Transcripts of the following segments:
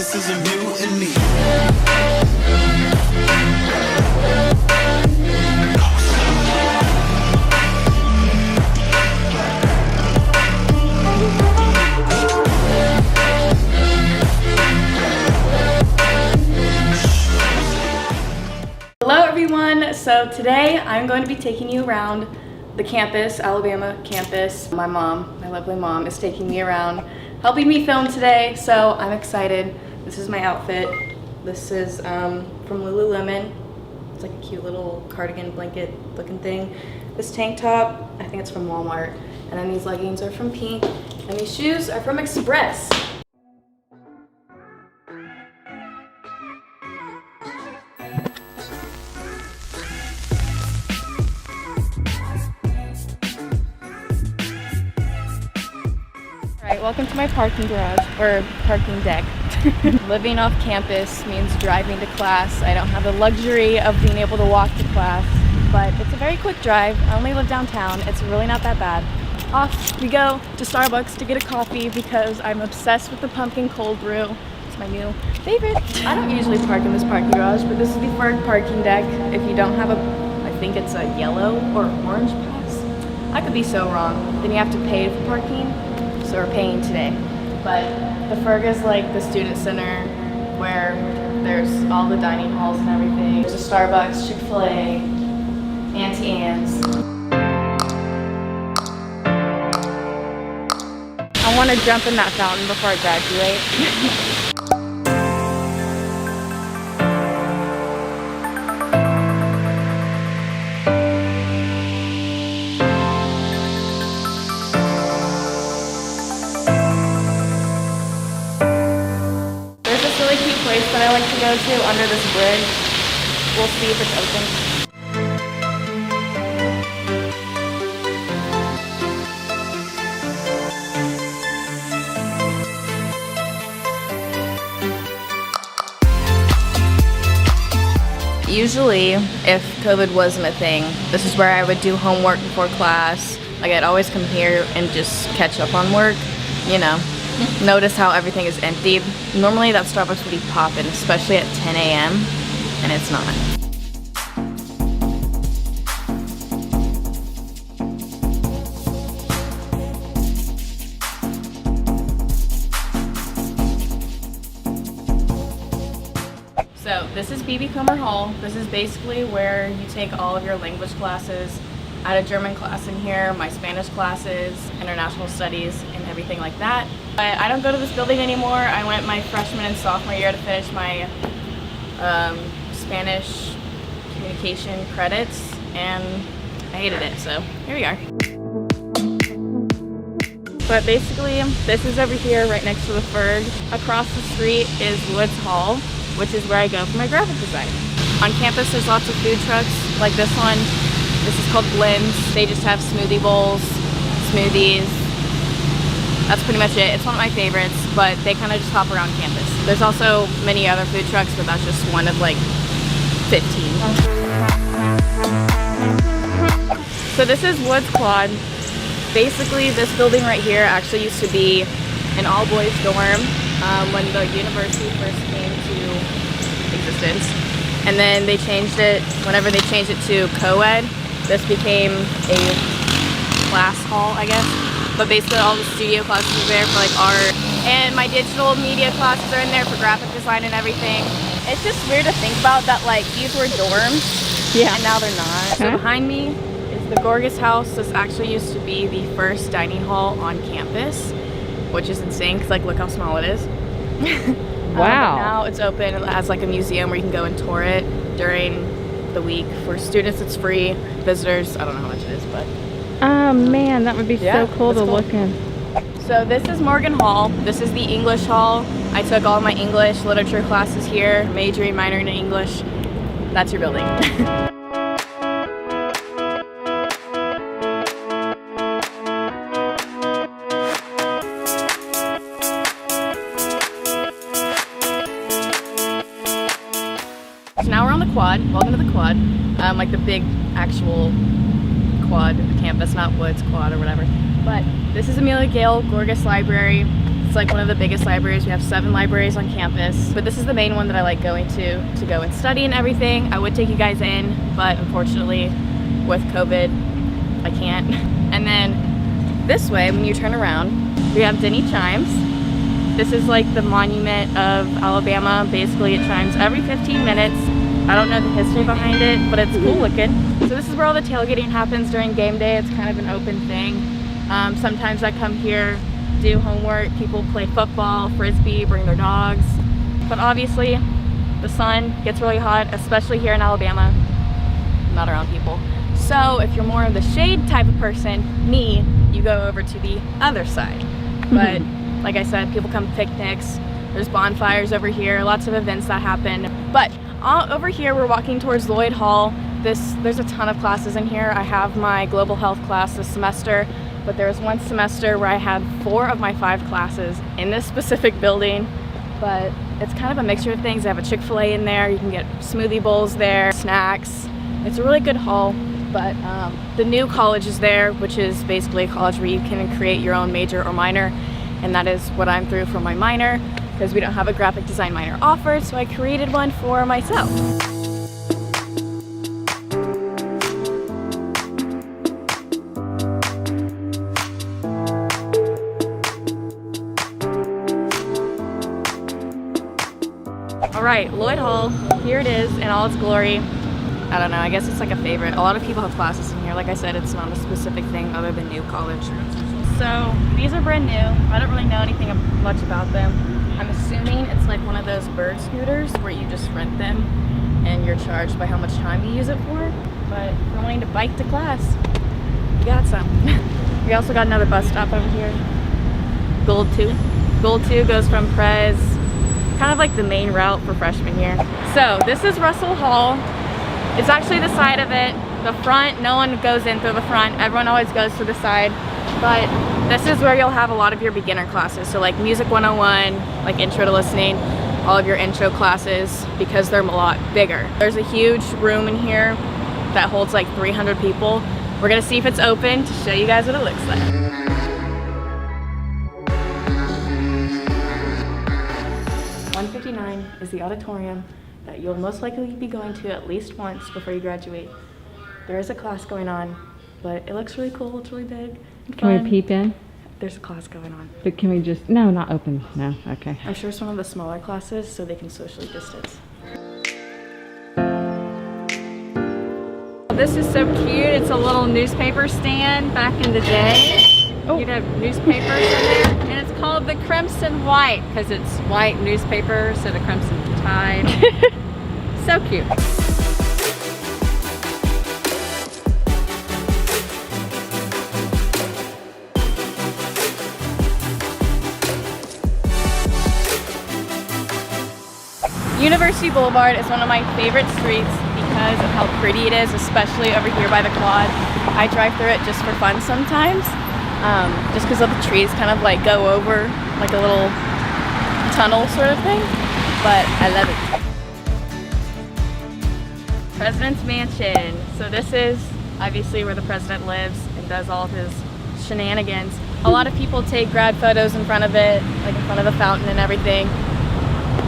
this is a mutiny. Hello everyone, so today I'm going to be taking you around the campus, Alabama campus. My mom, my lovely mom, is taking me around, helping me film today, so I'm excited. This is my outfit. This is from Lululemon. It's like a cute little cardigan blanket looking thing. This tank top, I think it's from Walmart. And then these leggings are from Pink. And these shoes are from Express. Welcome to my parking garage, or parking deck. Living off campus means driving to class. I don't have the luxury of being able to walk to class, but it's a very quick drive. I only live downtown. It's really not that bad. Off we go to Starbucks to get a coffee because I'm obsessed with the pumpkin cold brew. It's my new favorite. I don't usually park in this parking garage, but this is the Ferg parking deck. If you don't have I think it's a yellow or orange pass. I could be so wrong. Then you have to pay for parking. So we're paying today, but the Ferg is like the student center where there's all the dining halls and everything. There's a Starbucks, Chick-fil-A, Auntie Anne's. I want to jump in that fountain before I graduate. Place that I like to go to under this bridge. We'll see if it's open. Usually, if COVID wasn't a thing, this is where I would do homework before class. Like I'd always come here and just catch up on work, you know. Notice how everything is empty. Normally that Starbucks would be popping, especially at 10 a.m. and it's not. So this is B.B. Comer Hall. This is basically where you take all of your language classes. I had a German class in here, my Spanish classes, international studies, and everything like that. But I don't go to this building anymore. I went my freshman and sophomore year to finish my Spanish communication credits, and I hated it, so here we are. But basically, this is over here right next to the Ferg. Across the street is Woods Hall, which is where I go for my graphic design. On campus, there's lots of food trucks, like this one. This is called Blends. They just have smoothie bowls, smoothies. That's pretty much it. It's one of my favorites, but they kind of just hop around campus. There's also many other food trucks, but that's just one of like 15. So this is Woods Quad. Basically, this building right here actually used to be an all-boys dorm when the university first came to existence. And then they changed it, whenever they changed it to co-ed, this became a class hall, I guess. But basically all the studio classes are there for like art. And my digital media classes are in there for graphic design and everything. It's just weird to think about that like these were dorms, yeah, and now they're not. So behind me is the Gorgas House. This actually used to be the first dining hall on campus, which is insane because like look how small it is. Wow. Now it's open. It has like a museum where you can go and tour it during the week. For students it's free. Visitors, I don't know how much it is, but oh man, that would be so cool to look in. So this is Morgan Hall. This is the English Hall. I took all my English literature classes here, majoring, minoring in English. That's your building. So now we're on the quad. Welcome to the quad. Like the big actual quad campus, not Woods Quad or whatever. But this is Amelia Gale Gorgas Library. It's like one of the biggest libraries. We have 7 libraries on campus, but this is the main one that I like going to go and study and everything. I would take you guys in, but unfortunately with COVID, I can't. And then this way, when you turn around, we have Denny Chimes. This is like the monument of Alabama. Basically, it chimes every 15 minutes. I don't know the history behind it, but it's cool looking. So this is where all the tailgating happens during game day. It's kind of an open thing. Sometimes I come here, do homework, people play football, frisbee, bring their dogs. But obviously, the sun gets really hot, especially here in Alabama. I'm not around people. So if you're more of the shade type of person, me, you go over to the other side. But like I said, people come picnics, there's bonfires over here, lots of events that happen. But over here, we're walking towards Lloyd Hall. There's a ton of classes in here. I have my global health class this semester, but there was one semester where I had 4 of my 5 classes in this specific building. But it's kind of a mixture of things. They have a Chick-fil-A in there, you can get smoothie bowls there, snacks. It's a really good hall. But the new college is there, which is basically a college where you can create your own major or minor, and that is what I'm through for my minor, because we don't have a graphic design minor offered, so I created one for myself. All right, Lloyd Hall, here it is in all its glory. I don't know, I guess it's like a favorite. A lot of people have classes in here. Like I said, it's not a specific thing other than new college. So these are brand new. I don't really know anything much about them. I'm assuming it's like one of those bird scooters where you just rent them and you're charged by how much time you use it for. But if you're wanting to bike to class, you got some. We also got another bus stop over here. Gold 2. Gold 2 goes from Prez, kind of like the main route for freshmen here. So this is Russell Hall. It's actually the side of it. The front, no one goes in through the front. Everyone always goes to the side. But this is where you'll have a lot of your beginner classes. So like Music 101, like Intro to Listening, all of your intro classes, because they're a lot bigger. There's a huge room in here that holds like 300 people. We're gonna see if it's open to show you guys what it looks like. 159 is the auditorium that you'll most likely be going to at least once before you graduate. There is a class going on, but it looks really cool. It's really big and fun. Can we peep in? There's a class going on. But can we just, no, not open, no, okay. I'm sure it's one of the smaller classes so they can socially distance. This is so cute. It's a little newspaper stand back in the day. Oh. You'd have newspapers in there. And it's called the Crimson White because it's white newspaper instead of Crimson Tide. So cute. University Boulevard is one of my favorite streets because of how pretty it is, especially over here by the quad. I drive through it just for fun sometimes, just because of the trees kind of like go over like a little tunnel sort of thing, but I love it. President's Mansion. So this is obviously where the president lives and does all of his shenanigans. A lot of people take grad photos in front of it, like in front of the fountain and everything.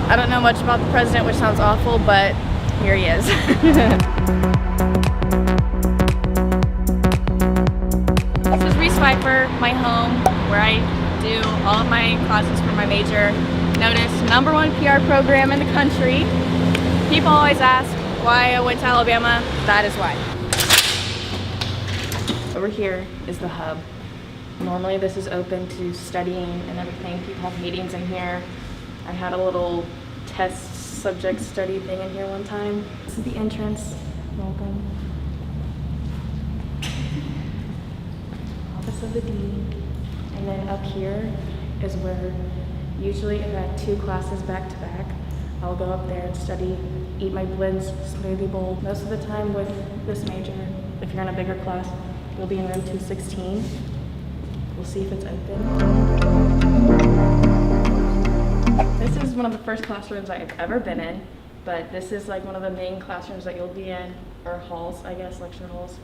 I don't know much about the president, which sounds awful, but here he is. This is Reese Piper, my home, where I do all of my classes for my major. Notice #1 PR program in the country. People always ask why I went to Alabama. That is why. Over here is the hub. Normally this is open to studying and everything. People have meetings in here. I had a little test subject study thing in here one time. This is the entrance. Welcome. Office of the Dean. And then up here is where usually if I have 2 classes back to back, I'll go up there and study, eat my blends smoothie bowl. Most of the time with this major, if you're in a bigger class, you'll be in room 216. We'll see if it's open. This is one of the first classrooms I've ever been in, but this is like one of the main classrooms that you'll be in, or halls, I guess, lecture halls.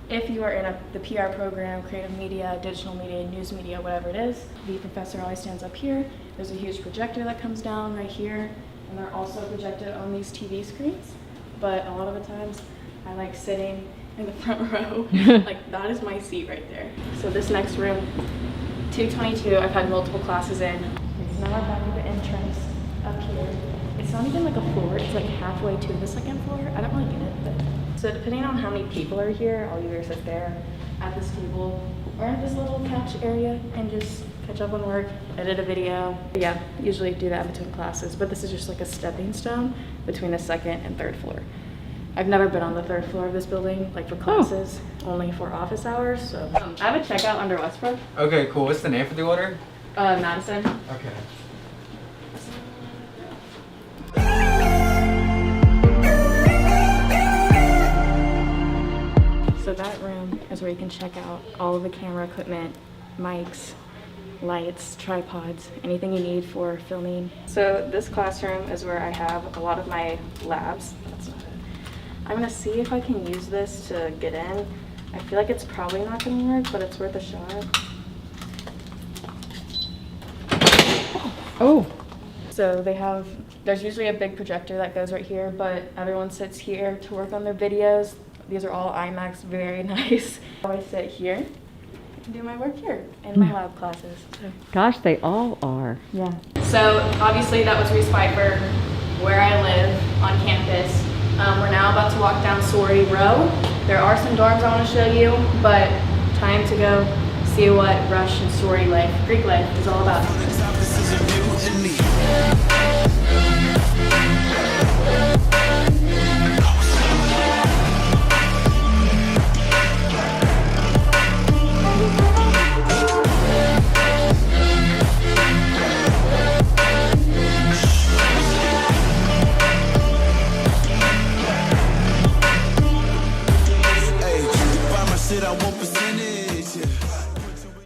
If you are in the PR program, creative media, digital media, news media, whatever it is, the professor always stands up here. There's a huge projector that comes down right here, and they're also projected on these TV screens. But a lot of the times, I like sitting in the front row. Like, that is my seat right there. So this next room, 222, I've had multiple classes in. It's now back at the entrance up here. It's not even like a floor, it's like halfway to the second floor. I don't really get it, but. So depending on how many people are here, I'll either sit there at this table or in this little couch area and just catch up on work, edit a video. Yeah, usually do that between classes, but this is just like a stepping stone between the second and third floor. I've never been on the third floor of this building, like for classes, only for office hours. So I have a checkout under Westbrook. Okay, cool. What's the name for the order? Madison. Okay. So that room is where you can check out all of the camera equipment, mics, lights, tripods, anything you need for filming. So this classroom is where I have a lot of my labs. That's not it. I'm gonna see if I can use this to get in. I feel like it's probably not gonna work, but it's worth a shot. Oh, So there's usually a big projector that goes right here, but everyone sits here to work on their videos. These are all IMAX, very nice. I always sit here and do my work here in my lab classes. gosh, they all are. Yeah. So obviously that was Reese Piper, where I live on campus. We're now about to walk down Sorority Row. There are some dorms I want to show you, but time to go see what Rush and sorority life, Greek life, is all about. I want percentage.